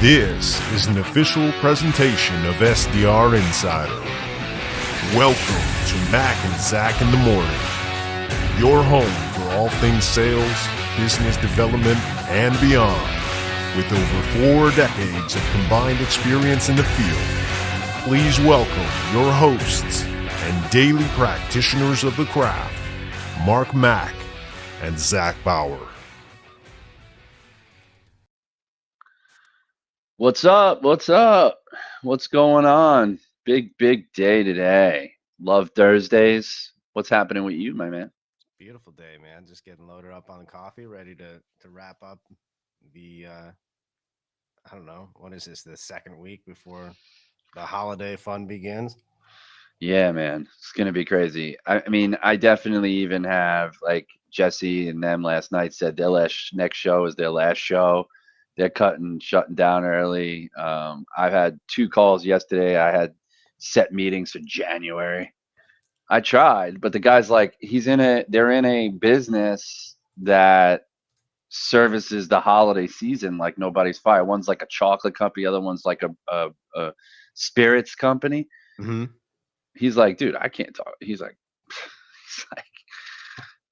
This is an official presentation of SDR Insider. Welcome to Mac and Zach in the Morning, your home for all things sales, business development, and beyond. With over 4 decades of combined experience in the field, please welcome your hosts and daily practitioners of the craft, Mark Mack and Zach Bauer. What's up? What's up? What's going on? Big day today. Love Thursdays. What's happening with you, my man? Beautiful day, man. Just getting loaded up on the coffee, ready to wrap up the I don't know, what is this, the second week before the holiday fun begins? Yeah, man. It's gonna be crazy. I mean, I definitely even have like Jesse and them last night said their next show is their last show. They're shutting down early. I've had 2 calls yesterday. I had set meetings for January. I tried, but the guy's like, they're in a business that services the holiday season like nobody's fire. One's like a chocolate company, the other one's like a spirits company. Mm-hmm. He's like, dude, I can't talk. He's like,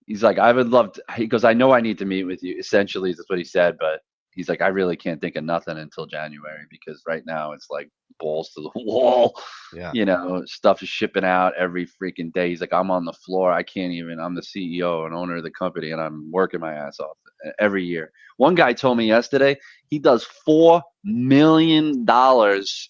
he's like, I would love to. He goes, I know I need to meet with you. Essentially, that's what he said, but he's like, I really can't think of nothing until January because right now it's like balls to the wall. Yeah. You know, stuff is shipping out every freaking day. He's like, I'm on the floor. I'm the CEO and owner of the company and I'm working my ass off every year. One guy told me yesterday he does $4 million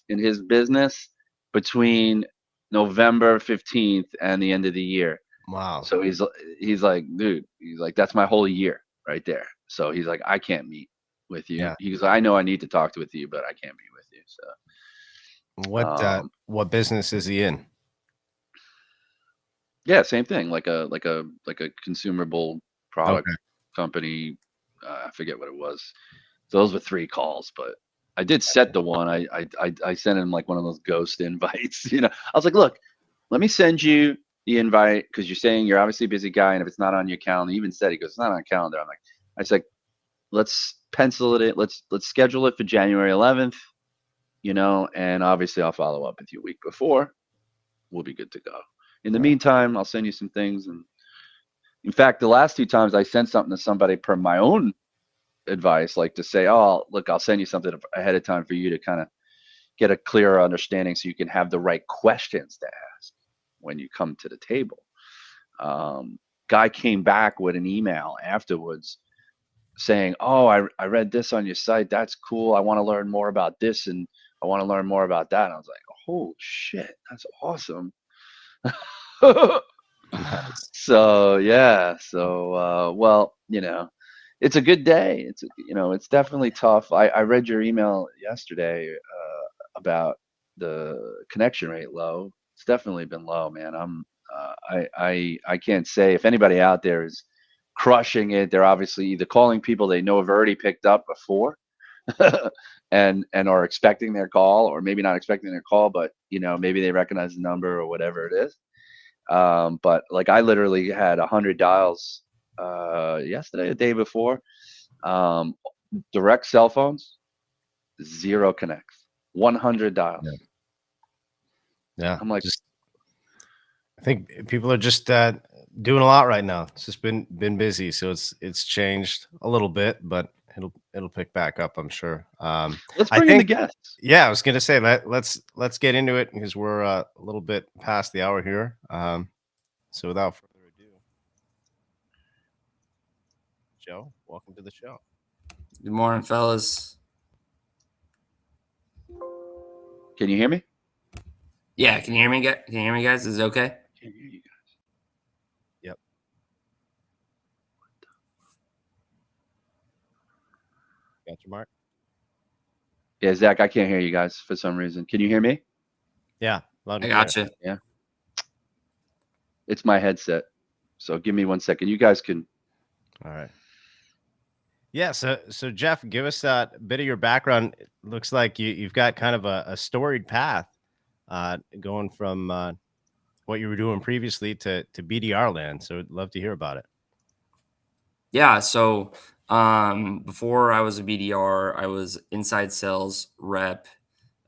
in his business between November 15th and the end of the year. Wow. So he's like, dude, he's like, that's my whole year right there. So he's like, I can't meet with you. Yeah. He goes, I know I need to talk with you, but I can't meet with you. So what business is he in? yeah, same thing, like a consumable product company. I forget what it was. So those were 3 calls, but I did set the one. I sent him like one of those ghost invites. You know, I was like, look, let me send you the invite because you're saying you're obviously a busy guy, and if it's not on your calendar, he even said, he goes, it's not on calendar. I said, let's pencil it in. Let's schedule it for January 11th. You know, and obviously I'll follow up with you a week before. We'll be good to go. In the meantime, I'll send you some things. And in fact, the last 2 times I sent something to somebody per my own advice, like to say, oh, look, I'll send you something ahead of time for you to kind of get a clearer understanding so you can have the right questions to ask when you come to the table. Guy came back with an email afterwards saying, oh, I read this on your site. That's cool. I want to learn more about this and I want to learn more about that. And I was like, oh shit, that's awesome. Nice. So yeah. So well, you know, it's a good day. It's definitely tough. I read your email yesterday about the connection rate low. It's definitely been low, man. I can't say if anybody out there is crushing it. They're obviously either calling people they know have already picked up before and are expecting their call, or maybe not expecting their call, but you know, maybe they recognize the number or whatever it is. But like I literally had 100 dials yesterday, the day before. Direct cell phones, 0 connects, 100 dials. Yeah. I'm like, I think people are just doing a lot right now. It's just been busy, so it's changed a little bit, but it'll pick back up, I'm sure. let's bring in the guests. Yeah, I was gonna say let's get into it because we're a little bit past the hour here. So without further ado, Joe, welcome to the show. Good morning, fellas. Can you hear me? Yeah, can you hear me? Can you hear me, guys? Is it okay? Can't hear you guys. Yep. Got your mark? Yeah, Zach, I can't hear you guys for some reason. Can you hear me? Yeah, I gotcha. Yeah. It's my headset. So give me 1 second. You guys can. All right. Yeah, so Jeff, give us a bit of your background. It looks like you've got kind of a storied path going from what you were doing previously to BDR land. So I'd love to hear about it. Yeah, so Before I was a BDR, I was inside sales rep.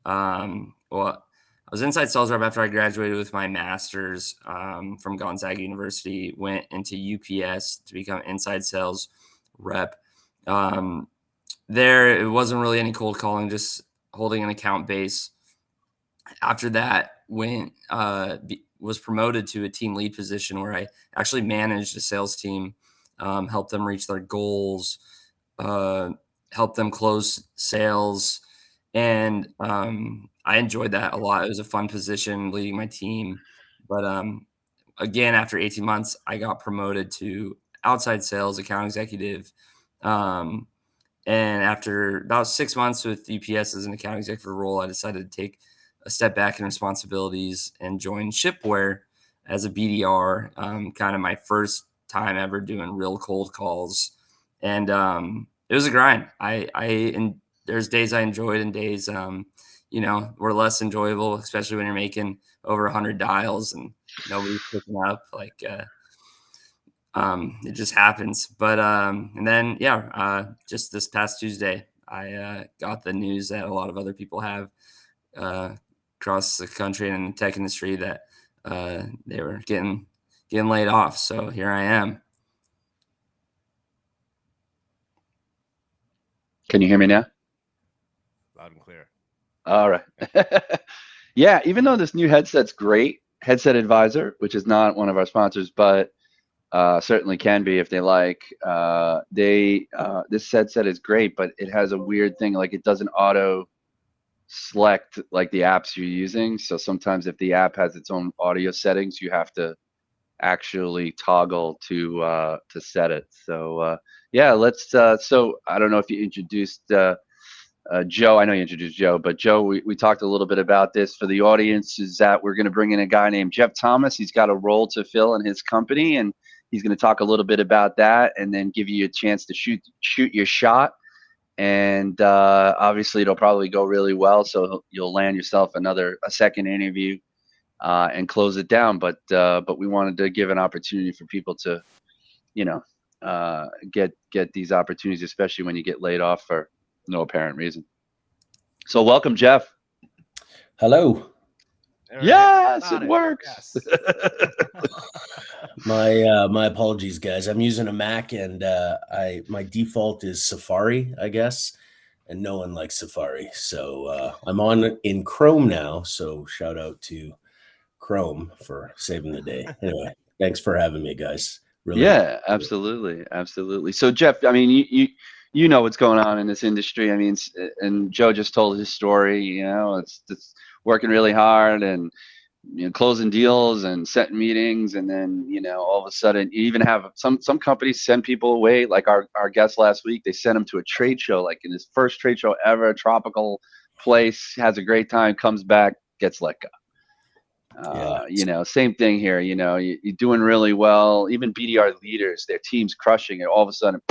Well, I was inside sales rep after I graduated with my master's from Gonzaga University. Went into UPS to become inside sales rep. There, it wasn't really any cold calling, just holding an account base. After that, was promoted to a team lead position where I actually managed a sales team, helped them reach their goals, uh, helped them close sales, and I enjoyed that a lot. It was a fun position leading my team, but again, after 18 months, I got promoted to outside sales account executive. Um, and after about 6 months with UPS as an account executive role, I decided to take a step back in responsibilities and join Shipware as a BDR. Kind of my first time ever doing real cold calls, and it was a grind. And there's days I enjoyed and days were less enjoyable, especially when you're making over 100 dials and nobody's picking up. It just happens. But and then just this past Tuesday, I got the news that a lot of other people have uh, across the country and in the tech industry that they were getting laid off. So here I am. Can you hear me now? Loud and clear. All right. Yeah, even though this new headset's great, Headset Advisor, which is not one of our sponsors, but certainly can be if they like. This headset is great, but it has a weird thing, like it doesn't auto select like the apps you're using. So sometimes if the app has its own audio settings, you have to actually toggle to set it. So yeah, let's. So I don't know if you introduced Joe. I know you introduced Joe, but Joe, we talked a little bit about this for the audience. Is that we're going to bring in a guy named Jeff Thomas. He's got a role to fill in his company, and he's going to talk a little bit about that, and then give you a chance to shoot your shot. And obviously, it'll probably go really well, so you'll land yourself a second interview and close it down. But we wanted to give an opportunity for people to, get these opportunities, especially when you get laid off for no apparent reason. So welcome, Jeff. Hello. Yes, it works. Yes. My apologies, guys. I'm using a Mac, and my default is Safari, I guess, and no one likes Safari. So I'm on in Chrome now. So shout out to Chrome for saving the day. Anyway, thanks for having me, guys. Really. Yeah, absolutely. So Jeff, I mean, you know what's going on in this industry. I mean, and Joe just told his story. It's working really hard and closing deals and setting meetings, and then all of a sudden you even have some companies send people away. Like our guest last week, they sent him to a trade show, like in his first trade show ever, tropical place, has a great time, comes back, gets let go. Same thing here. You're doing really well. Even BDR leaders, their team's crushing it. All of a sudden,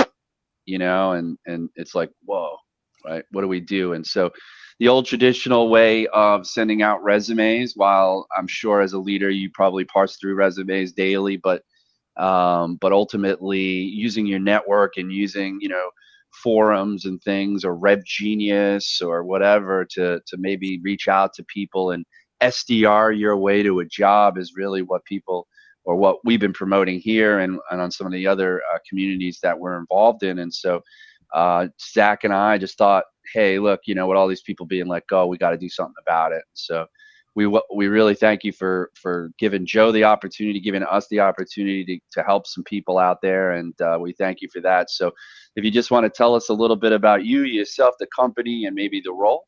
and it's like, whoa, right? What do we do? And so, the old traditional way of sending out resumes, while I'm sure as a leader you probably parse through resumes daily, but ultimately using your network and using forums and things, or Rev Genius or whatever, to maybe reach out to people and SDR your way to a job is really what people, or what we've been promoting here and on some of the other communities that we're involved in. And so Zach and I just thought, hey, look, with all these people being let go, we got to do something about it. So we really thank you for giving Joe the opportunity, giving us the opportunity to help some people out there, and we thank you for that. So if you just want to tell us a little bit about you, yourself, the company, and maybe the role.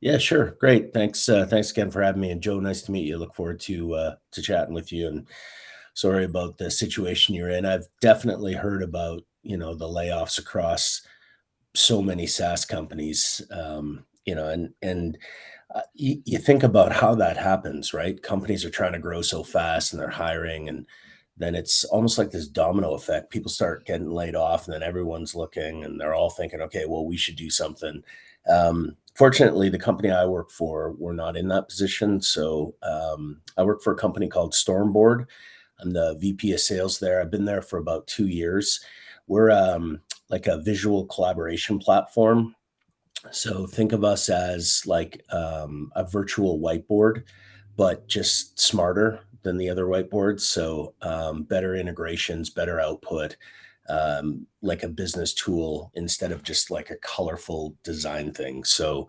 Yeah, sure. Great. Thanks. Thanks again for having me. And Joe, nice to meet you. Look forward to chatting with you. And sorry about the situation you're in. I've definitely heard about, the layoffs across so many SaaS companies, and you think about how that happens, right? Companies are trying to grow so fast and they're hiring, and then it's almost like this domino effect. People start getting laid off, and then everyone's looking, and they're all thinking, okay, well, we should do something. Fortunately, the company I work for, we're not in that position. So I work for a company called Stormboard. I'm the VP of sales there. I've been there for about 2 years. We're like a visual collaboration platform. So think of us as like a virtual whiteboard, but just smarter than the other whiteboards. So better integrations, better output, like a business tool instead of just like a colorful design thing. So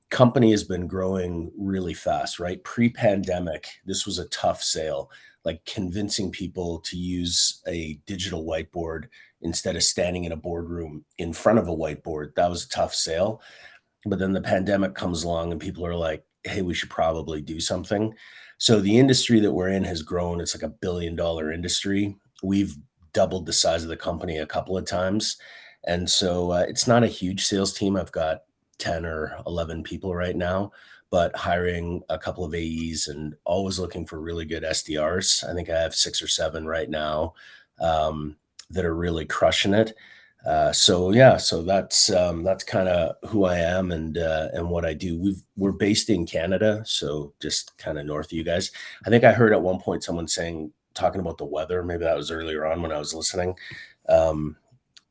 company has been growing really fast, right? Pre-pandemic, this was a tough sale, like convincing people to use a digital whiteboard instead of standing in a boardroom in front of a whiteboard. That was a tough sale. But then the pandemic comes along and people are like, hey, we should probably do something. So the industry that we're in has grown. It's like $1 billion industry. We've doubled the size of the company a couple of times. And so it's not a huge sales team. I've got 10 or 11 people right now, but hiring a couple of AEs and always looking for really good SDRs. I think I have 6 or 7 right now that are really crushing it. So that's kind of who I am and what I do. We're based in Canada, so just kind of north of you guys. I think I heard at one point someone talking about the weather. Maybe that was earlier on when I was listening.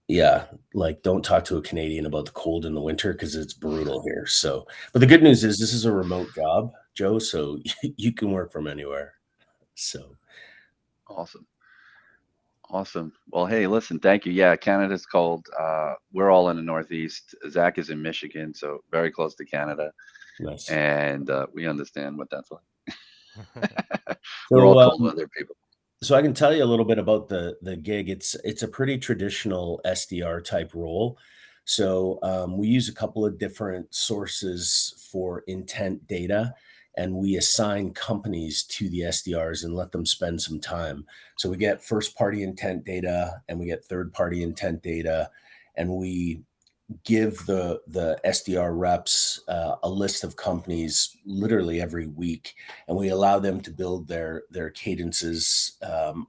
Yeah, like don't talk to a Canadian about the cold in the winter because it's brutal here. So, but the good news is this is a remote job, Joe, so you can work from anywhere. So Awesome. Awesome. Well, hey, listen, thank you. Yeah, Canada's cold. We're all in the Northeast. Zach is in Michigan, so very close to Canada, nice. and we understand what that's like. We're all So cold weather people. So I can tell you a little bit about the gig. It's a pretty traditional SDR type role. So we use a couple of different sources for intent data, and we assign companies to the SDRs and let them spend some time. So we get first party intent data and we get third party intent data, and we give the SDR reps a list of companies literally every week, and we allow them to build their cadences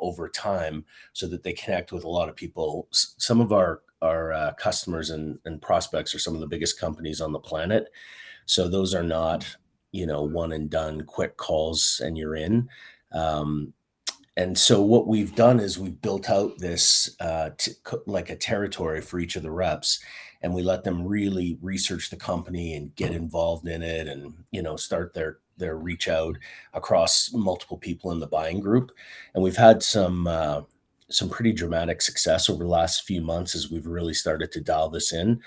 over time so that they connect with a lot of people. Some of our customers and prospects are some of the biggest companies on the planet, so those are not one and done quick calls and you're in. And so what we've done is we've built out this like a territory for each of the reps, and we let them really research the company and get involved in it, and start their reach out across multiple people in the buying group. And we've had some pretty dramatic success over the last few months as we've really started to dial this in.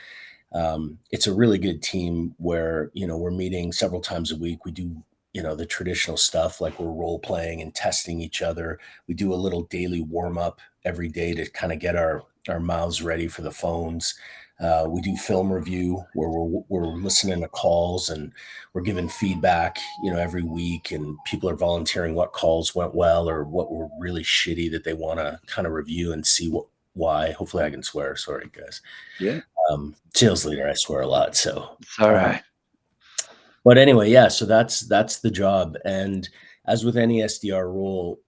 It's a really good team where we're meeting several times a week. We do the traditional stuff like we're role playing and testing each other. We do a little daily warm up every day to kind of get our mouths ready for the phones. We do film review where we're listening to calls and we're giving feedback every week, and people are volunteering what calls went well or what were really shitty that they want to kind of review and see why. Hopefully I can swear. Sorry guys. Yeah. Sales leader, I swear a lot. So it's all right. But anyway, yeah, so that's the job. And as with any SDR role,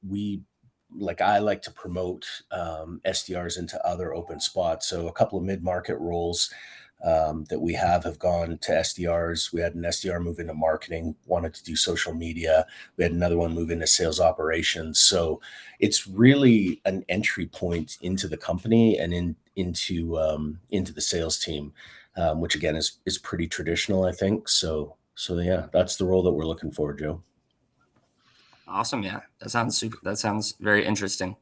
I like to promote SDRs into other open spots. So a couple of mid-market roles that we have gone to SDRs. We had an SDR move into marketing, wanted to do social media. We had another one move into sales operations. So it's really an entry point into the company and into the sales team, which again is pretty traditional, I think. So yeah, that's the role that we're looking for, Joe. Awesome. Yeah, that sounds very interesting.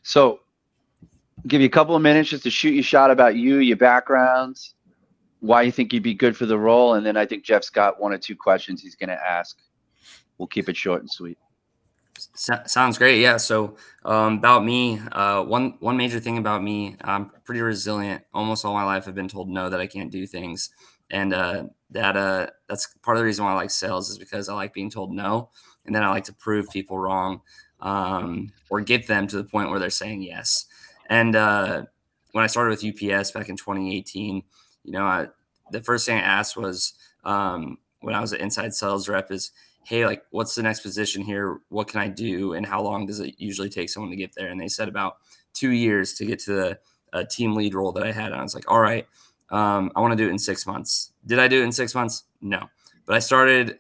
So give you a couple of minutes just to shoot your shot about you, your backgrounds, why you think you'd be good for the role. And then I think Jeff's got 1 or 2 questions he's going to ask. We'll keep it short and sweet. Sounds great. Yeah. So about me, one major thing about me, I'm pretty resilient. Almost all my life I've been told no, that I can't do things. And that's part of the reason why I like sales, is because I like being told no. And then I like to prove people wrong, or get them to the point where they're saying yes. And when I started with UPS back in 2018, the first thing I asked was, when I was an inside sales rep, is, hey, like, what's the next position here? What can I do? And how long does it usually take someone to get there? And they said about 2 years to get to the team lead role that I had. And I was like, all right, I want to do it in 6 months. Did I do it in 6 months? No. But I started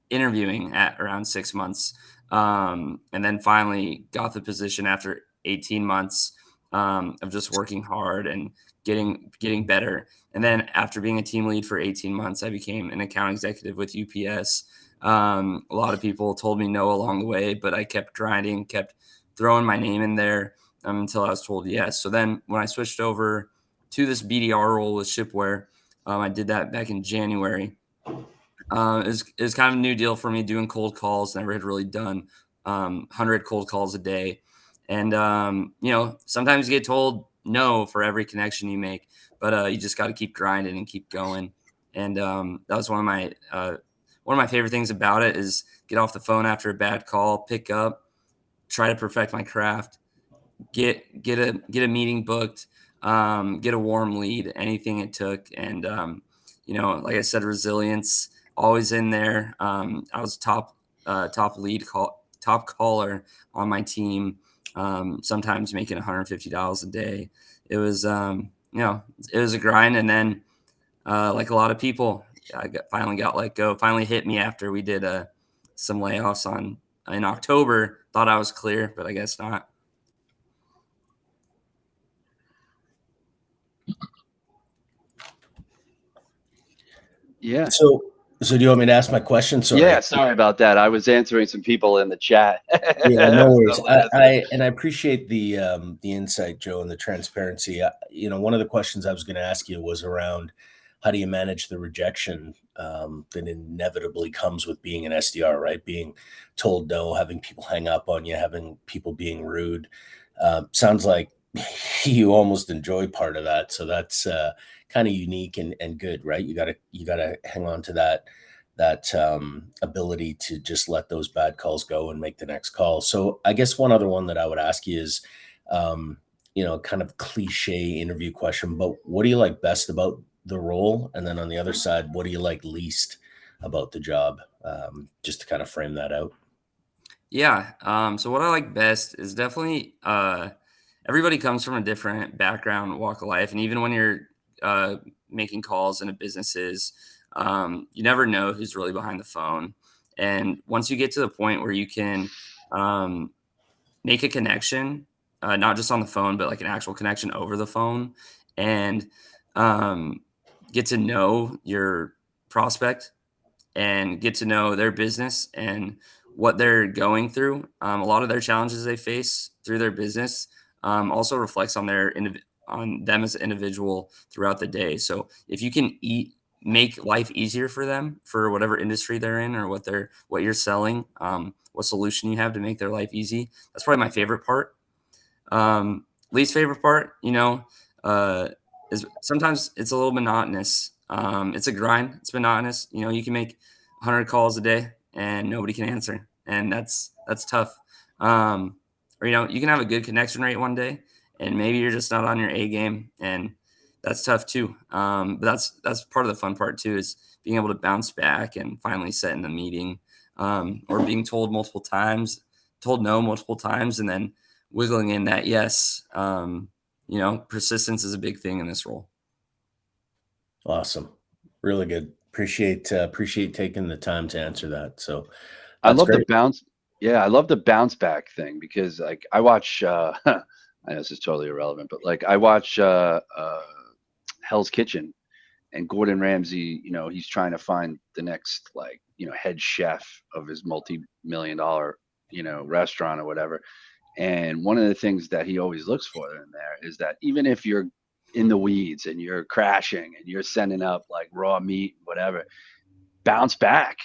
interviewing at around 6 months, and then finally got the position after 18 months. of just working hard and getting better. And then after being a team lead for 18 months, I became an account executive with UPS. A lot of people told me no along the way, but I kept grinding, kept throwing my name in there until I was told yes. So then when I switched over to this BDR role with Shipware, I did that back in January. It was kind of a new deal for me, doing cold calls. Never had really done 100 cold calls a day. And, sometimes you get told no for every connection you make, but you just got to keep grinding and keep going. And that was one of my favorite things about it is get off the phone after a bad call, pick up, try to perfect my craft, get a meeting booked, get a warm lead, anything it took. And, like I said, resilience always in there. I was top caller on my team, sometimes making $150 a day. It was, it was a grind. And then, like a lot of people, finally got let go, finally hit me after we did some layoffs in October. Thought I was clear, but I guess not. Yeah. So do you want me to ask my question? Sorry. Yeah, sorry about that. I was answering some people in the chat. Yeah, no worries. I I appreciate the insight, Joe, and the transparency. One of the questions I was going to ask you was around how do you manage the rejection that inevitably comes with being an SDR, right? Being told no, having people hang up on you, having people being rude. Sounds like you almost enjoy part of that, so that's kind of unique and good, right? You gotta hang on to that ability to just let those bad calls go and make the next call. So I guess one other one that I would ask you is, kind of cliche interview question, but what do you like best about the role? And then on the other side, what do you like least about the job? Just to kind of frame that out. Yeah. So what I like best is definitely everybody comes from a different background, walk of life, and even when you're making calls into businesses, you never know who's really behind the phone. And once you get to the point where you can make a connection, not just on the phone, but like an actual connection over the phone, and um, get to know your prospect and get to know their business and what they're going through. A lot of their challenges they face through their business also reflects on on them as an individual throughout the day. So if you can make life easier for them for whatever industry they're in or what you're selling, what solution you have to make their life easy, that's probably my favorite part. Least favorite part, is sometimes it's a little monotonous. It's a grind. It's monotonous. You can make 100 calls a day and nobody can answer, and that's tough. Or you can have a good connection rate one day, and maybe you're just not on your A game, and that's tough too. But that's part of the fun part too, is being able to bounce back and finally set in the meeting, or being told no multiple times, and then wiggling in that yes. Persistence is a big thing in this role. Awesome. Really good. Appreciate taking the time to answer that. So I that's love the great. bounce. Yeah, I love the bounce back thing because like I watch I know this is totally irrelevant, but like I watch Hell's Kitchen and Gordon Ramsay, he's trying to find the next head chef of his multi-million dollar, restaurant or whatever. And one of the things that he always looks for in there is that even if you're in the weeds and you're crashing and you're sending up like raw meat, whatever, bounce back.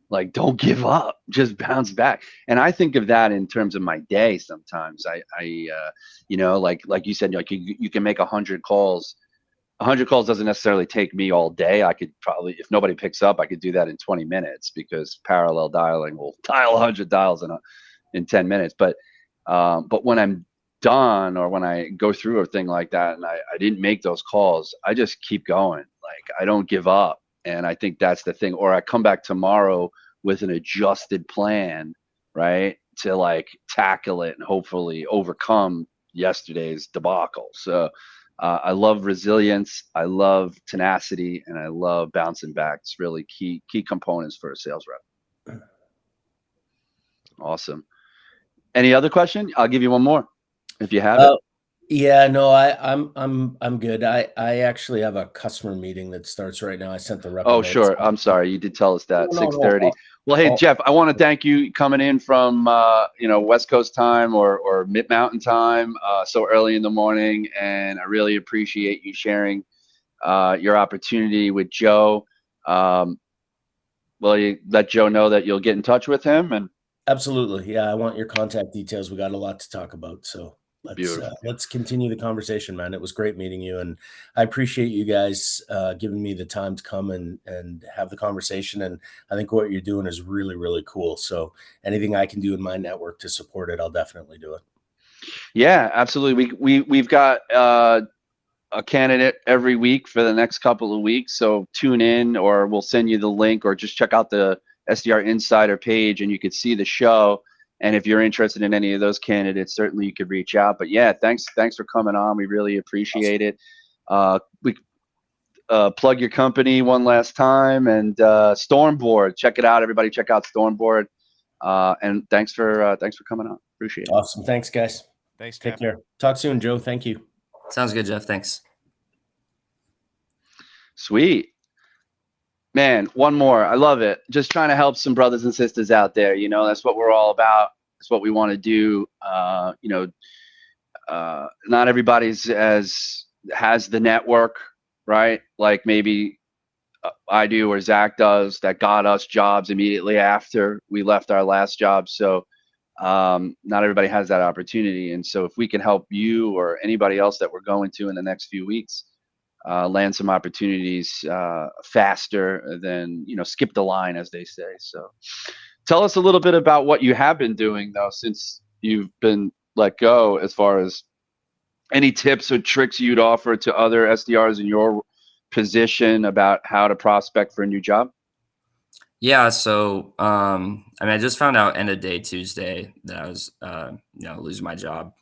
Like, don't give up, just bounce back. And I think of that in terms of my day. Sometimes like you said, like you can make 100 calls. 100 calls doesn't necessarily take me all day. I could probably, if nobody picks up, I could do that in 20 minutes because parallel dialing will dial 100 dials in 10 minutes. But when I'm done or when I go through a thing like that and I didn't make those calls, I just keep going. Like I don't give up. And I think that's the thing. Or I come back tomorrow with an adjusted plan, right, to like tackle it and hopefully overcome yesterday's debacle. So I love resilience, I love tenacity, and I love bouncing back. It's really key components for a sales rep. Awesome. Any other question? I'll give you one more if you have it. Yeah, no, I'm good. I actually have a customer meeting that starts right now. I sent the rep a Oh, note. sure. I'm sorry. You did tell us that, No, no, 6:30. no. Well, hey, Oh, Jeff, I want to thank you coming in from, West Coast time or Mid Mountain time, so early in the morning. And I really appreciate you sharing your opportunity with Joe. Um, will you let Joe know that you'll get in touch with him? And absolutely. Yeah, I want your contact details. We got a lot to talk about, so beautiful. let's continue the conversation, man. It was great meeting you, and I appreciate you guys giving me the time to come and have the conversation. And I think what you're doing is really, really cool. So anything I can do in my network to support it, I'll definitely do it. Yeah, absolutely. We've got a candidate every week for the next couple of weeks. So tune in, or we'll send you the link, or just check out the SDR Insider page and you could see the show. And if you're interested in any of those candidates, certainly you could reach out. But yeah, thanks for coming on. We really appreciate it. We plug your company one last time, and Stormboard, check it out. Everybody, check out Stormboard. And thanks for coming on. Appreciate it. Awesome. Thanks, guys. Thanks, Take Jeff. care. Talk soon, Joe. Thank you. Sounds good, Jeff. Thanks. Sweet. Man, one more. I love it. Just trying to help some brothers and sisters out there. That's what we're all about. That's what we want to do. Not everybody's has the network, right? Like maybe I do or Zach does, that got us jobs immediately after we left our last job. So not everybody has that opportunity. And so if we can help you or anybody else that we're going to in the next few weeks, land some opportunities faster than skip the line, as they say. So tell us a little bit about what you have been doing though since you've been let go, as far as any tips or tricks you'd offer to other SDRs in your position about how to prospect for a new job. Yeah, so I just found out end of day Tuesday that I was losing my job,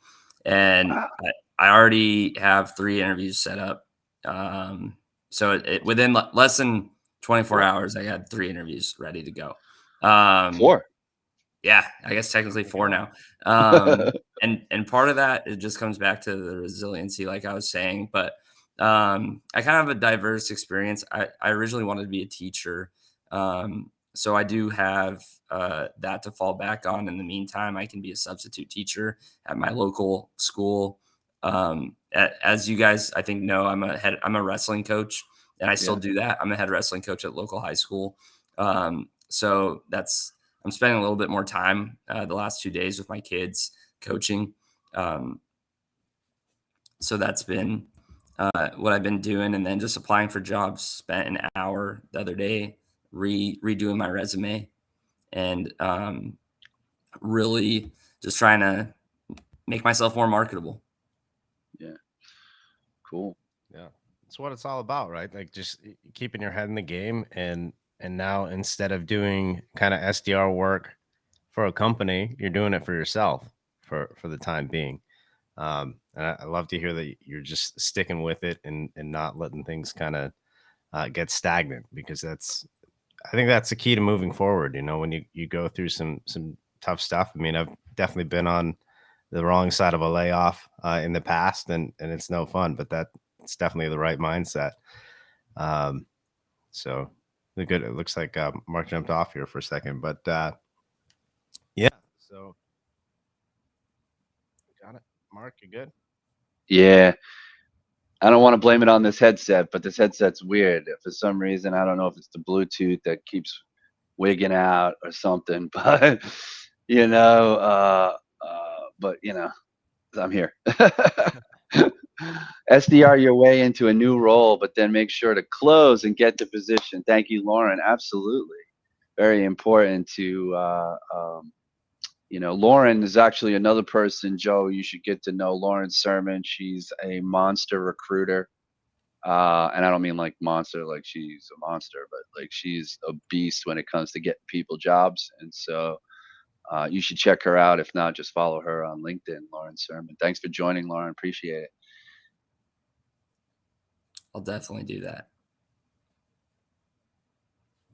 and Wow. I already have 3 interviews set up. So within less than 24 hours, I had 3 interviews ready to go. 4. Yeah, I guess technically 4 now. And part of that, it just comes back to the resiliency, like I was saying. But I kind of have a diverse experience. I originally wanted to be a teacher. So I do have that to fall back on. In the meantime, I can be a substitute teacher at my local school. As you guys, I think, know, I'm a wrestling coach, and I still Yeah. do that. I'm a head wrestling coach at local high school. So I'm spending a little bit more time the last 2 days with my kids coaching. So that's been what I've been doing, and then just applying for jobs. Spent an hour the other day redoing my resume, and really just trying to make myself more marketable. Yeah. Cool. Yeah, that's what it's all about, right? Like just keeping your head in the game, and now instead of doing kind of SDR work for a company, you're doing it for yourself for the time being. And I love to hear that you're just sticking with it and not letting things kind of get stagnant, because I think that's the key to moving forward. When you go through some tough stuff. I mean, I've definitely been on the wrong side of a layoff in the past, and it's no fun, but it's definitely the right mindset. So the good. It looks like Mark jumped off here for a second, but yeah. So got it, Mark. You good? Yeah. I don't want to blame it on this headset, but this headset's weird. For some reason, I don't know if it's the Bluetooth that keeps wigging out or something, but I'm here. SDR your way into a new role, but then make sure to close and get the position. Thank you, Lauren. Absolutely. Very important to, Lauren is actually another person, Joe, you should get to know. Lauren Sermon. She's a monster recruiter. And I don't mean like monster, like she's a monster, but like she's a beast when it comes to getting people jobs. And so you should check her out. If not, just follow her on LinkedIn, Lauren Sermon. Thanks for joining, Lauren. Appreciate it. I'll definitely do that.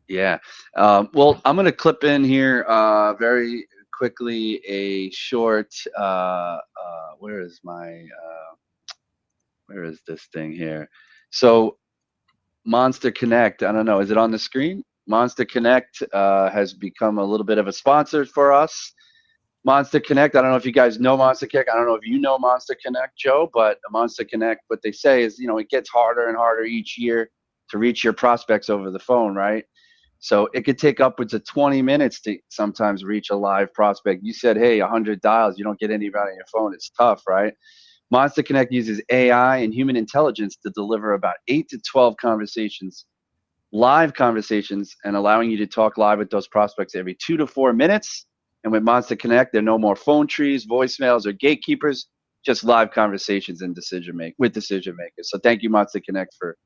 Yeah. Well, I'm going to clip in here very quickly a short, where is my, where is this thing here? So Monster Connect, I don't know, is it on the screen? Monster Connect has become a little bit of a sponsor for us. Monster Connect, I don't know if you guys know Monster Connect. I don't know if you know Monster Connect, Joe, but Monster Connect, what they say is, it gets harder and harder each year to reach your prospects over the phone, right? So it could take upwards of 20 minutes to sometimes reach a live prospect. You said, hey, 100 dials, you don't get anybody on your phone. It's tough, right? Monster Connect uses AI and human intelligence to deliver about 8 to 12 conversations, live conversations, and allowing you to talk live with those prospects every 2 to 4 minutes. And with Monster Connect, there are no more phone trees, voicemails, or gatekeepers, just live conversations and decision makers. So thank you, Monster Connect, for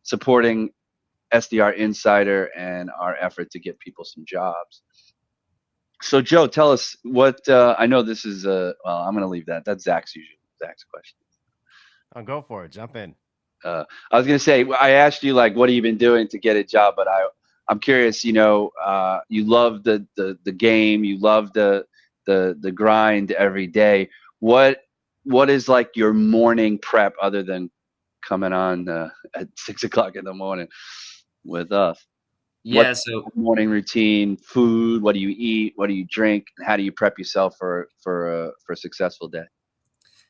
supporting SDR Insider and our effort to get people some jobs. So Joe, tell us what, I know this is, well, I'm going to leave that. That's Zach's question. I'll go for it. Jump in. I was going to say, I asked you, like, what have you been doing to get a job? But I'm curious, you love the game, you love the grind every day. What is like your morning prep other than coming on at 6 o'clock in the morning with us? Yeah. What's So morning routine, food, what do you eat, what do you drink, and how do you prep yourself for a successful day?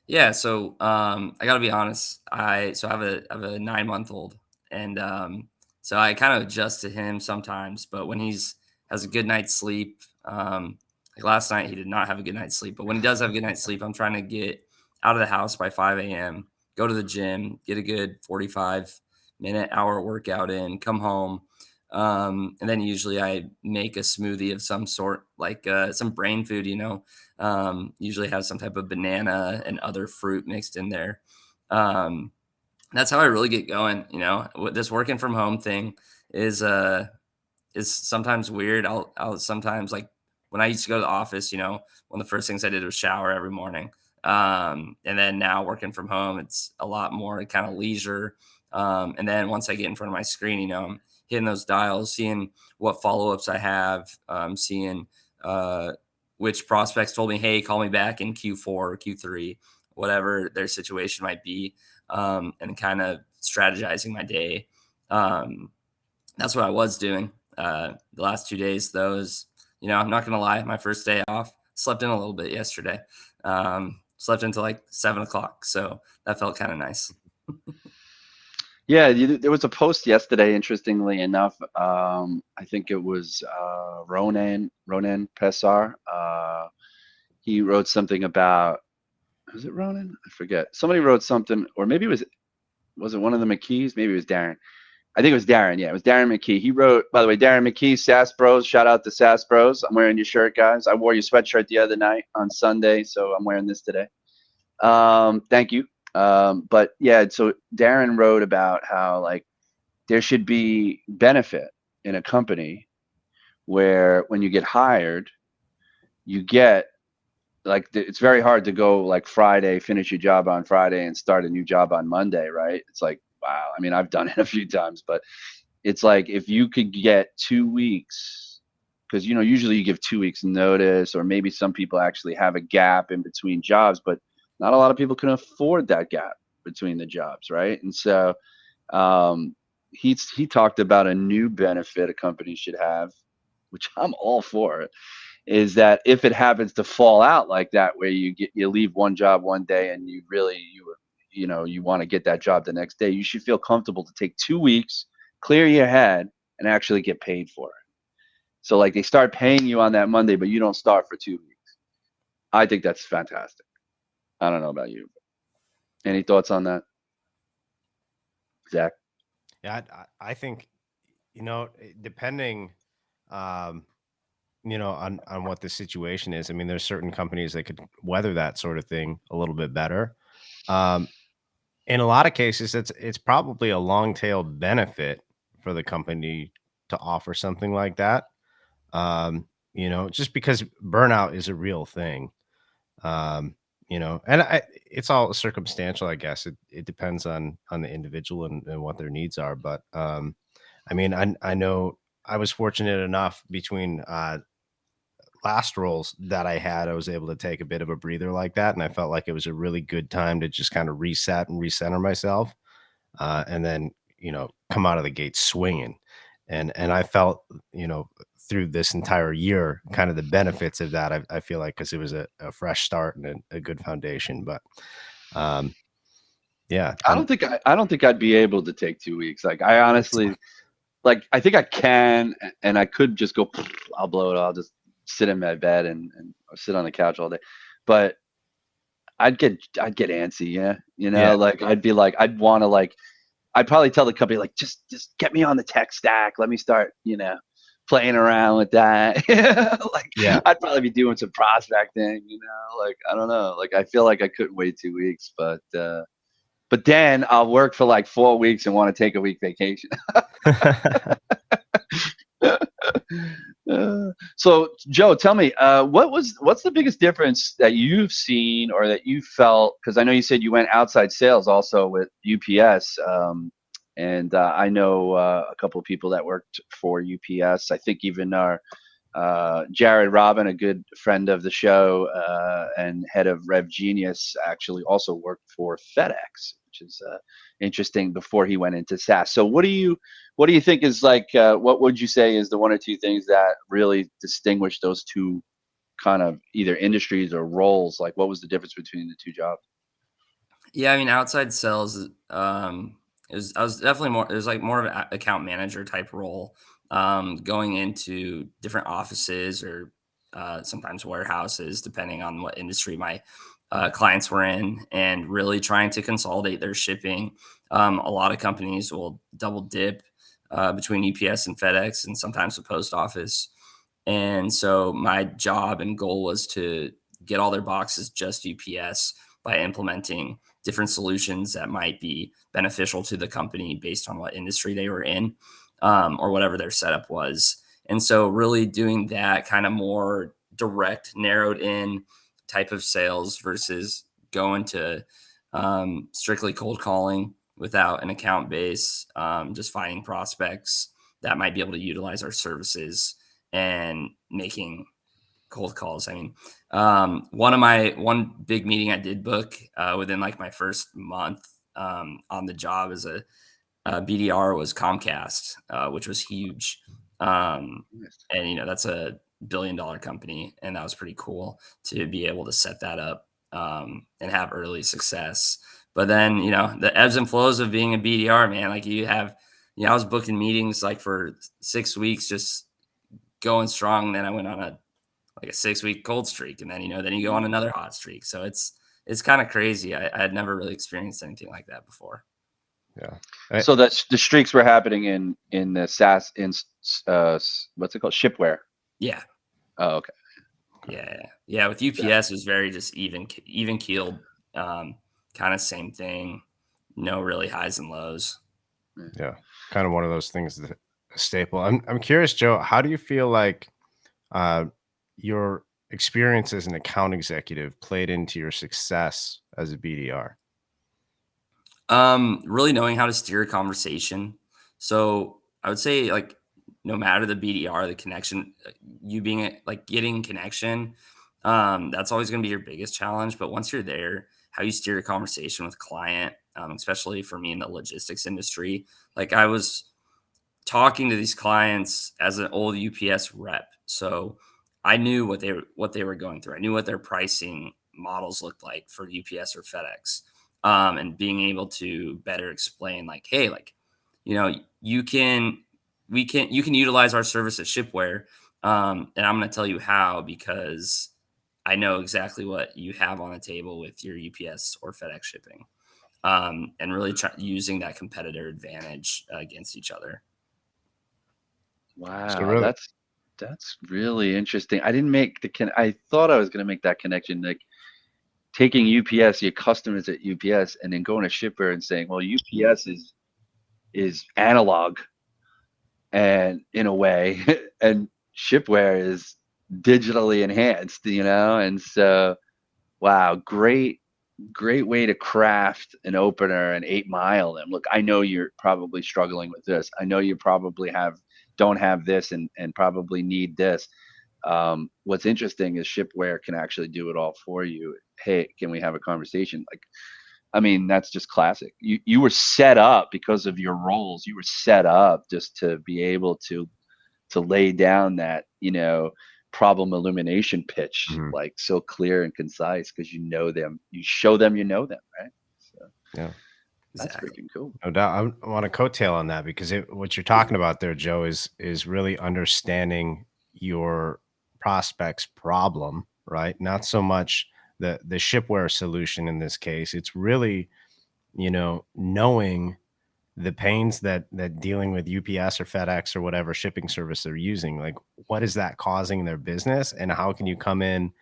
yeah. So I gotta be honest. I have a 9-month-old, and so I kind of adjust to him sometimes. But when has a good night's sleep, like last night he did not have a good night's sleep. But when he does have a good night's sleep, I'm trying to get out of the house by 5 a.m. Go to the gym, get a good 45-minute hour workout in, come home. And then usually I make a smoothie of some sort, like some brain food, usually has some type of banana and other fruit mixed in there. That's how I really get going. This working from home thing is sometimes weird. I'll sometimes, like, when I used to go to the office, one of the first things I did was shower every morning. And then now working from home, it's a lot more kind of leisure. And then once I get in front of my screen, I'm hitting those dials, seeing what follow-ups I have, seeing which prospects told me, hey, call me back in Q4 or Q3, whatever their situation might be, and kind of strategizing my day. That's what I was doing the last 2 days, though. I'm not going to lie, my first day off, slept in a little bit yesterday. Slept until like 7 o'clock. So that felt kind of nice. Yeah, there was a post yesterday, interestingly enough. I think it was Ronan Pesar. He wrote something about, was it Ronan? I forget. Somebody wrote something, or maybe was it one of the McKees? Maybe it was Darren. I think it was Darren. Yeah, it was Darren McKee. He wrote, by the way, Darren McKee, SAS Bros. Shout out to SAS Bros. I'm wearing your shirt, guys. I wore your sweatshirt the other night on Sunday, so I'm wearing this today. Thank you. But yeah, so Darren wrote about how, like, there should be benefit in a company where when you get hired, you get, like, it's very hard to go like Friday, finish your job on Friday and start a new job on Monday, right? It's like, wow. I mean, I've done it a few times, but it's like, if you could get 2 weeks, because usually you give 2 weeks notice, or maybe some people actually have a gap in between jobs, but not a lot of people can afford that gap between the jobs, right? And so he talked about a new benefit a company should have, which I'm all for it, is that if it happens to fall out like that, where you leave one job one day and you want to get that job the next day, you should feel comfortable to take 2 weeks, clear your head, and actually get paid for it. So, like, they start paying you on that Monday, but you don't start for 2 weeks. I think that's fantastic. I don't know about you. Any thoughts on that, Zach? Yeah, I think, depending, on what the situation is. I mean, there's certain companies that could weather that sort of thing a little bit better. In a lot of cases, it's probably a long tail benefit for the company to offer something like that. Just because burnout is a real thing. And it's all circumstantial, I guess. It depends on the individual and what their needs are. But I mean, I know I was fortunate enough between last roles that I had, I was able to take a bit of a breather like that. And I felt like it was a really good time to just kind of reset and recenter myself. And then, come out of the gate swinging. And I felt, through this entire year, kind of the benefits of that. I feel like, cause it was a fresh start and a good foundation, but, yeah. I don't think I'd be able to take 2 weeks. Like I honestly, like I think I can, and I could just go. I'll blow it. I'll just sit in my bed and or sit on the couch all day. But I'd get antsy. Yeah, Yeah. like I'd be like I'd want to like I'd probably tell the company like just get me on the tech stack. Let me start playing around with that. Like Yeah. I'd probably be doing some prospecting. Like I don't know. Like I feel like I couldn't wait 2 weeks, but then I'll work for like 4 weeks and want to take a week vacation. So Joe, tell me, what's the biggest difference that you've seen or that you felt? Because I know you said you went outside sales also with UPS, and I know a couple of people that worked for UPS. I think even our Jared Robin, a good friend of the show and head of Rev Genius, actually also worked for FedEx, which is interesting before he went into SaaS. So what do you think is like? What would you say is the one or two things that really distinguish those two kind of either industries or roles? Like, what was the difference between the two jobs? Yeah, I mean, outside sales, I was definitely more. It was like more of an account manager type role, going into different offices or sometimes warehouses, depending on what industry my clients were in, and really trying to consolidate their shipping. A lot of companies will double dip between UPS and FedEx, and sometimes the post office. And so my job and goal was to get all their boxes just UPS by implementing different solutions that might be beneficial to the company based on what industry they were in, or whatever their setup was. And so really doing that kind of more direct, narrowed in type of sales versus going to strictly cold calling without an account base, just finding prospects that might be able to utilize our services and making cold calls. I mean, one big meeting I did book within like my first month on the job as a BDR was Comcast, which was huge. And that's a $1 billion company, and that was pretty cool to be able to set that up and have early success. But then the ebbs and flows of being a BDR, man. Like I was booking meetings like for 6 weeks, just going strong. Then I went on a 6-week cold streak, and then then you go on another hot streak. So it's kind of crazy. I had never really experienced anything like that before. Yeah. So that's the streaks were happening in the SaaS what's it called, shipware. Yeah. Oh, okay. Yeah. With UPS, it was very just even keeled, kind of same thing. No really highs and lows. Yeah. Kind of one of those things that a staple. I'm curious, Joe, how do you feel like your experience as an account executive played into your success as a BDR? Really knowing how to steer a conversation. So I would say like no matter the BDR, the connection, you being like getting connection, that's always going to be your biggest challenge. But once you're there, how you steer a conversation with a client, especially for me in the logistics industry, like I was talking to these clients as an old UPS rep. So I knew what they were going through. I knew what their pricing models looked like for UPS or FedEx. And being able to better explain like, hey, like, you can utilize our service at Shipware. And I'm going to tell you how, because I know exactly what you have on the table with your UPS or FedEx shipping. And really using that competitor advantage against each other. Wow, So really, that's really interesting. I didn't make I thought I was going to make that connection, like taking UPS, your customers at UPS, and then going to Shipware and saying, well, UPS is analog, and in a way, and Shipware is digitally enhanced, and so wow, great way to craft an opener and 8 Mile them. Look, I know you're probably struggling with this. I know you probably don't have this and probably need this. What's interesting is Shipware can actually do it all for you. Hey, can we have a conversation? Like, I mean, that's just classic. You were set up because of your roles. You were set up just to be able to lay down that, problem illumination pitch, Mhm. like so clear and concise, because you know them, you show them, right? So Yeah. that's Exactly. freaking cool. No doubt. I want to coattail on that because what you're talking about there, Joe, is really understanding your prospect's problem, right? Not so much the shipware solution in this case. It's really, knowing the pains that dealing with UPS or FedEx or whatever shipping service they're using. Like, what is that causing their business, and how can you come in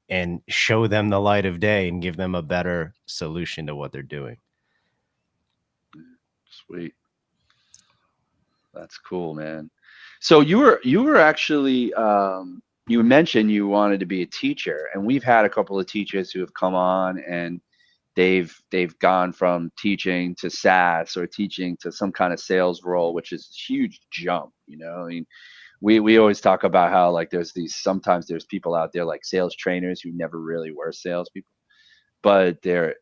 and show them the light of day and give them a better solution to what they're doing? Sweet. That's cool, man. So you were actually, you mentioned you wanted to be a teacher, and we've had a couple of teachers who have come on, and they've gone from teaching to SaaS or teaching to some kind of sales role, which is a huge jump. I mean, we always talk about how, like, sometimes there's people out there like sales trainers who never really were salespeople, but they're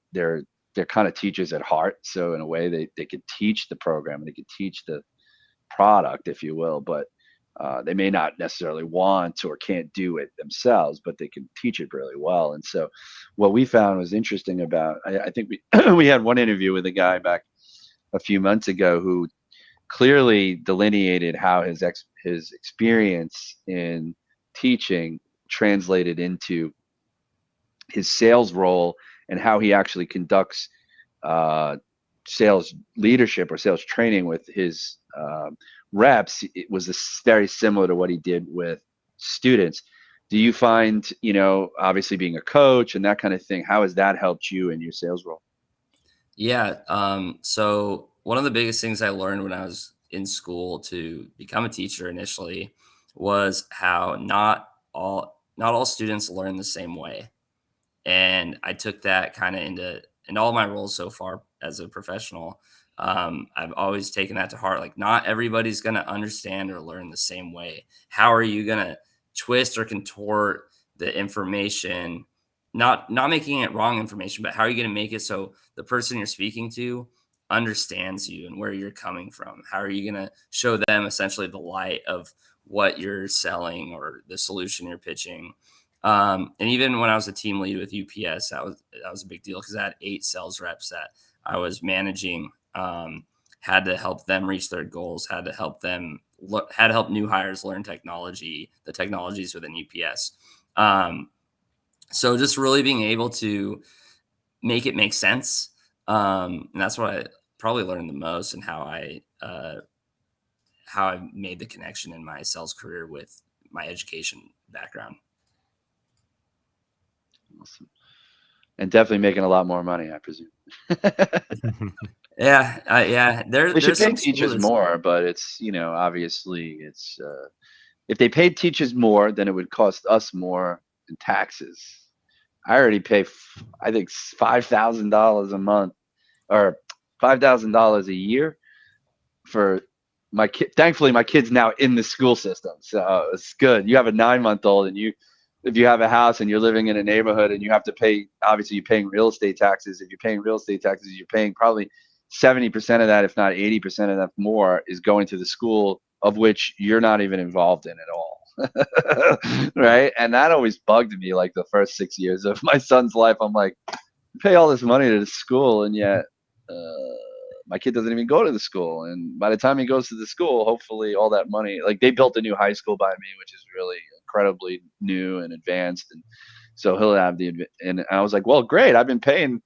kind of teachers at heart. So in a way, they could teach the program, and they could teach the product, if you will, but they may not necessarily want or can't do it themselves, but they can teach it really well. And so what we found was interesting about, I think we we had one interview with a guy back a few months ago who clearly delineated how his experience in teaching translated into his sales role, and how he actually conducts uh, sales leadership or sales training with his reps. It was very similar to what he did with students. Do you find, obviously being a coach and that kind of thing, how has that helped you in your sales role? Yeah. So one of the biggest things I learned when I was in school to become a teacher initially was how not all students learn the same way. And I took that kind of into in all my roles so far as a professional. I've always taken that to heart. Like, not everybody's going to understand or learn the same way. How are you going to twist or contort the information? Not making it wrong information, but how are you going to make it so the person you're speaking to understands you and where you're coming from? How are you going to show them essentially the light of what you're selling or the solution you're pitching? And even when I was a team lead with UPS, that was a big deal because I had 8 sales reps that I was managing. Had to help them reach their goals. Had to help new hires learn the technologies within UPS. So just really being able to make it make sense. And that's what I probably learned the most, and how I made the connection in my sales career with my education background. Awesome. And definitely making a lot more money, I presume. Yeah, yeah. We should There's pay some teachers schools. more, but it's, obviously it's, if they paid teachers more, then it would cost us more in taxes. I already pay, I think, $5,000 a month, or $5,000 a year for my kid. Thankfully, my kid's now in the school system, so it's good. You have a 9-month-old, and if you have a house and you're living in a neighborhood and you have to pay, obviously you're paying real estate taxes. If you're paying real estate taxes, you're paying probably 70% of that, if not 80% of that more, is going to the school, of which you're not even involved in at all. Right? And that always bugged me, like the first 6 years of my son's life. I'm like, pay all this money to the school, and yet my kid doesn't even go to the school. And by the time he goes to the school, hopefully all that money, like, they built a new high school by me, which is really incredibly new and advanced. And so he'll have and I was like, well, great. I've been paying,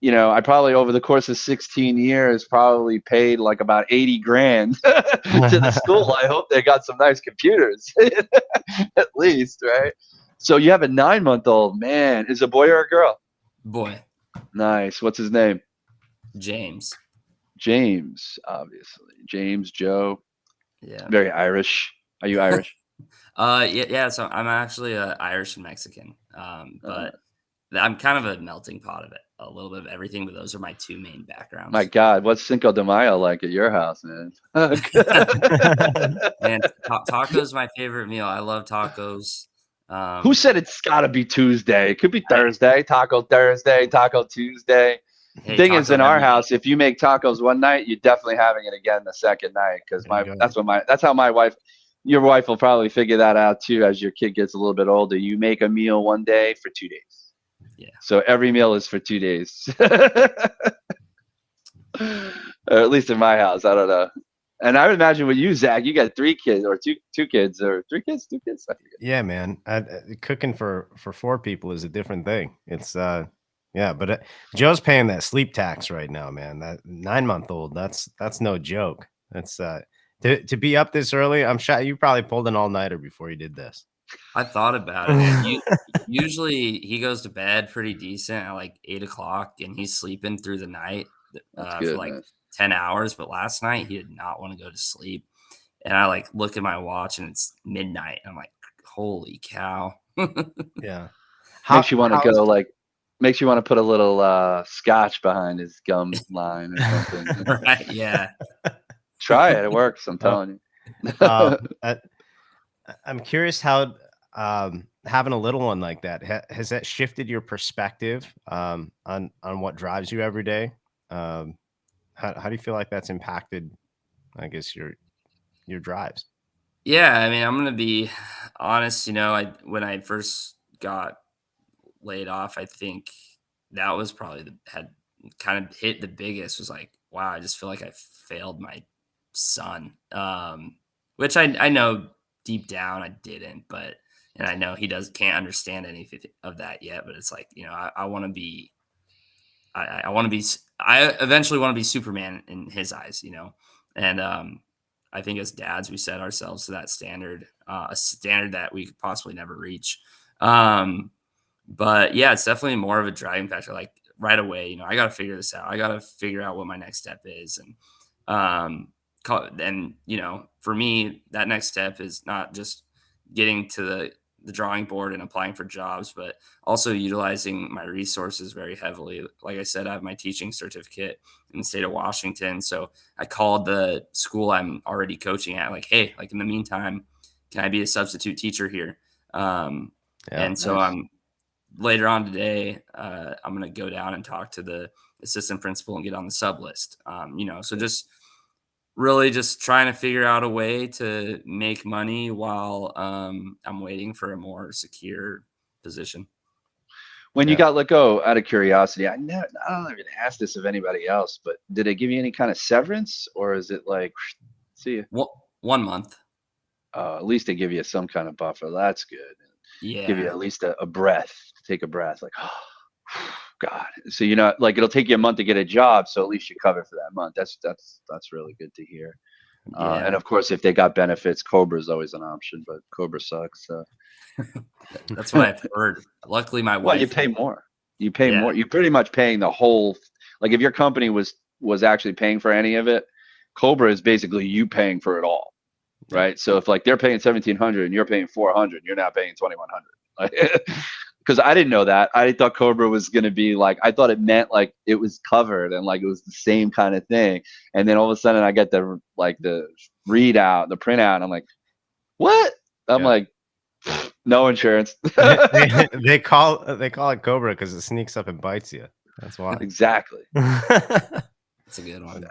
I probably over the course of 16 years, probably paid like about 80 grand to the school. I hope they got some nice computers at least. Right. So you have a 9-month-old, man. Is it a boy or a girl? Boy, Nice. What's his name? James. James, obviously. James, Joe. Yeah. Very Irish. Are you Irish? Yeah. So I'm actually Irish and Mexican. Uh, But I'm kind of a melting pot of it, a little bit of everything, but those are my two main backgrounds. My God, what's Cinco de Mayo like at your house, man? And taco is my favorite meal. I love tacos. Who said it's got to be Tuesday? It could be Thursday, Taco Tuesday. Hey, Thing is, in our every house, if you make tacos one night, you're definitely having it again the second night. Because that's how my wife. Your wife will probably figure that out too as your kid gets a little bit older. You make a meal one day for 2 days. Yeah. So every meal is for 2 days. Or at least in my house, I don't know. And I would imagine with you, Zach, you got 3 kids or two kids or 3 kids, 2 kids. Yeah, man. Cooking for 4 people is a different thing. It's yeah, but Joe's paying that sleep tax right now, man. That 9-month-old, that's no joke. That's to be up this early. I'm sure you probably pulled an all-nighter before you did this. I thought about it. Usually he goes to bed pretty decent at like 8:00, and he's sleeping through the night for like 10 hours. But last night he did not want to go to sleep, and I like look at my watch and it's midnight. And I'm like, holy cow! Yeah, makes you want to go like. Makes you want to put a little scotch behind his gum line or something. Right? Yeah. Try it. It works. I'm telling you. I'm curious how having a little one like that has that shifted your perspective on what drives you every day. How do you feel like that's impacted, I guess, your drives? Yeah, I mean, I'm gonna be honest. When I first got laid off, I think that was probably had kind of hit the biggest. Was like, wow, I just feel like I failed my son. Which I know deep down I didn't, and I know he can't understand anything of that yet. But it's like, I want to be, I want to be, I eventually want to be Superman in his eyes, and I think as dads we set ourselves to that standard, a standard that we could possibly never reach. But yeah, it's definitely more of a driving factor. Like right away, I got to figure this out. I got to figure out what my next step is. And for me, that next step is not just getting to the drawing board and applying for jobs, but also utilizing my resources very heavily. Like I said, I have my teaching certificate in the state of Washington. So I called the school I'm already coaching at, like, hey, like in the meantime, can I be a substitute teacher here? So I'm later on today, I'm going to go down and talk to the assistant principal and get on the sub list. So just really just trying to figure out a way to make money while I'm waiting for a more secure position. When you got let go, out of curiosity, I don't even ask this of anybody else, but did it give you any kind of severance, or is it like, see you? 1 month. At least they give you some kind of buffer. That's good. Yeah. Give you at least a breath. Take a breath. Like, oh, God. So like it'll take you a month to get a job, so at least you cover for that month. That's really good to hear. Yeah. And of course, if they got benefits, Cobra is always an option, but Cobra sucks. That's what I've heard. Luckily, my wife. Well, you pay more. You pay more. You're pretty much paying the whole. Like if your company was actually paying for any of it, Cobra is basically you paying for it all, right? So if like they're paying $1,700 and you're paying $400, you're now paying $2,100. Because I didn't know that. I thought Cobra was going to be like, I thought it meant like it was covered and like it was the same kind of thing. And then all of a sudden I get the readout, the printout, and I'm like, what? I'm like, no insurance. they call it Cobra because it sneaks up and bites you. That's why. Exactly. That's a good one.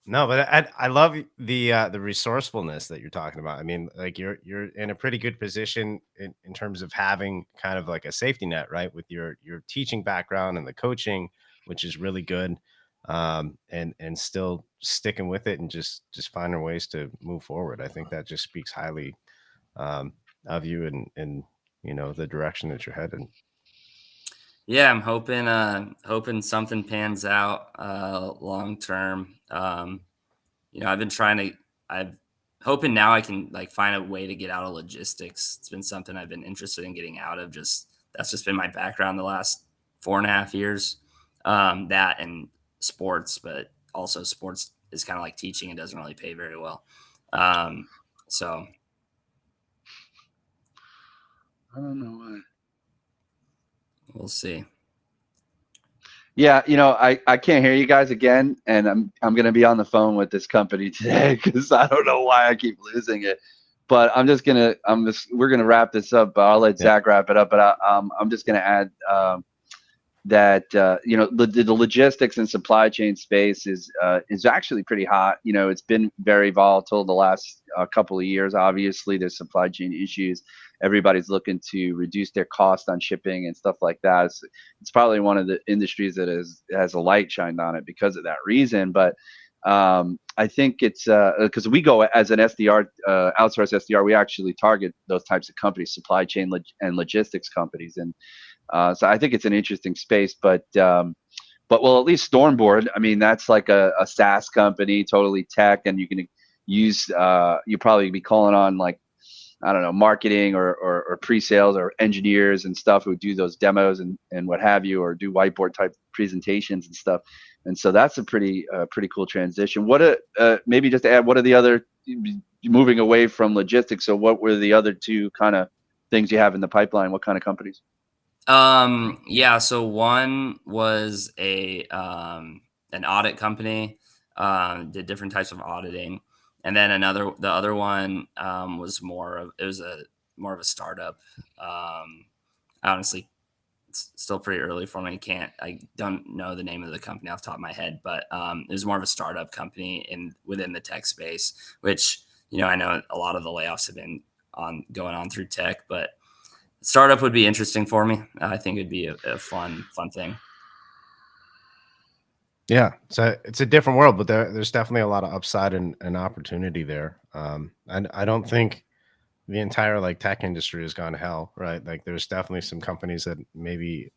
No, but I love the resourcefulness that you're talking about. I mean, like you're in a pretty good position in terms of having kind of like a safety net, right? With your teaching background and the coaching, which is really good. And still sticking with it and just finding ways to move forward. I think that just speaks highly of you and the direction that you're headed. Yeah, I'm hoping something pans out long term. I've been I'm hoping now I can like find a way to get out of logistics. It's been something I've been interested in getting out of. That's just been my background the last 4.5 years. That and sports, but also sports is kind of like teaching and doesn't really pay very well. So I don't know why. We'll see. Yeah, I can't hear you guys again, and I'm gonna be on the phone with this company today because I don't know why I keep losing it. But we're gonna wrap this up. But I'll let Zach wrap it up. But I'm just gonna add that the logistics and supply chain space is actually pretty hot. It's been very volatile the last couple of years. Obviously, there's supply chain issues. Everybody's looking to reduce their cost on shipping and stuff like that. It's probably one of the industries that has a light shined on it because of that reason. But I think it's because we go as an SDR, outsource SDR, we actually target those types of companies, supply chain and logistics companies, and so I think it's an interesting space. But well, at least Stormboard, I mean, that's like a SaaS company, totally tech, and you can use you probably be calling on, like, I don't know, marketing or pre-sales or engineers and stuff who do those demos and what have you, or do whiteboard type presentations and stuff. And so that's a pretty cool transition. Maybe just to add, what are the other, moving away from logistics? So what were the other two kind of things you have in the pipeline? What kind of companies? Yeah. So one was an audit company, did different types of auditing. And then the other one, was more of a startup. Honestly, it's still pretty early for me. I don't know the name of the company off the top of my head, but, it was more of a startup company within the tech space, which, I know a lot of the layoffs have been going on through tech, but startup would be interesting for me. I think it'd be a fun thing. Yeah, so it's a different world, but there's definitely a lot of upside and opportunity there. And I don't think the entire like tech industry has gone to hell, right? Like there's definitely some companies that maybe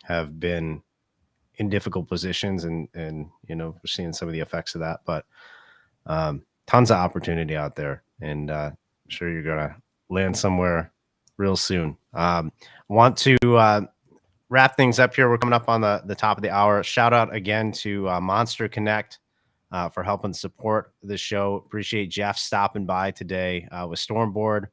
have been in difficult positions, and we're seeing some of the effects of that. But tons of opportunity out there, and I'm sure you're gonna land somewhere real soon. Want to wrap things up here. We're coming up on the top of the hour. Shout out again to Monster Connect for helping support the show. Appreciate Jeff stopping by today with Stormboard.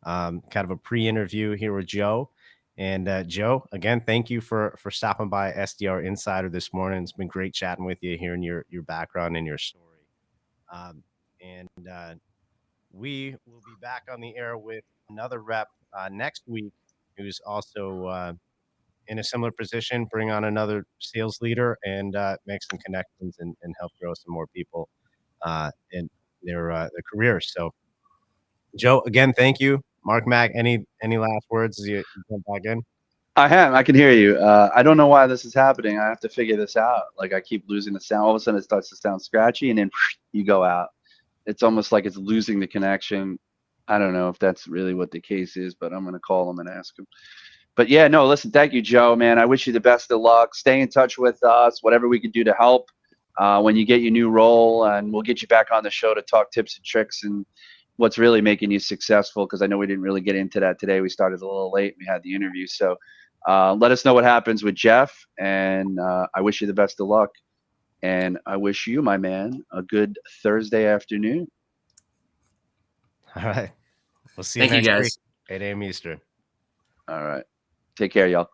Kind of a pre-interview here with Joe. And Joe, again, thank you for stopping by SDR Insider this morning. It's been great chatting with you, hearing your background and your story. And we will be back on the air with another rep next week who's also in a similar position, bring on another sales leader and make some connections and help grow some more people in their careers. So, Joe, again, thank you. Mark Mack, any last words as you jump back in? I can hear you. I don't know why this is happening. I have to figure this out. Like, I keep losing the sound. All of a sudden it starts to sound scratchy, and then you go out. It's almost like it's losing the connection. I don't know if that's really what the case is, but I'm going to call them and ask them. But yeah, no, listen, thank you, Joe, man. I wish you the best of luck. Stay in touch with us, whatever we can do to help when you get your new role, and we'll get you back on the show to talk tips and tricks and what's really making you successful, because I know we didn't really get into that today. We started a little late. We had the interview. So let us know what happens with Jeff, and I wish you the best of luck. And I wish you, my man, a good Thursday afternoon. All right. We'll see you Thank you, next guys. week, 8 a.m. Eastern. All right. Take care, y'all.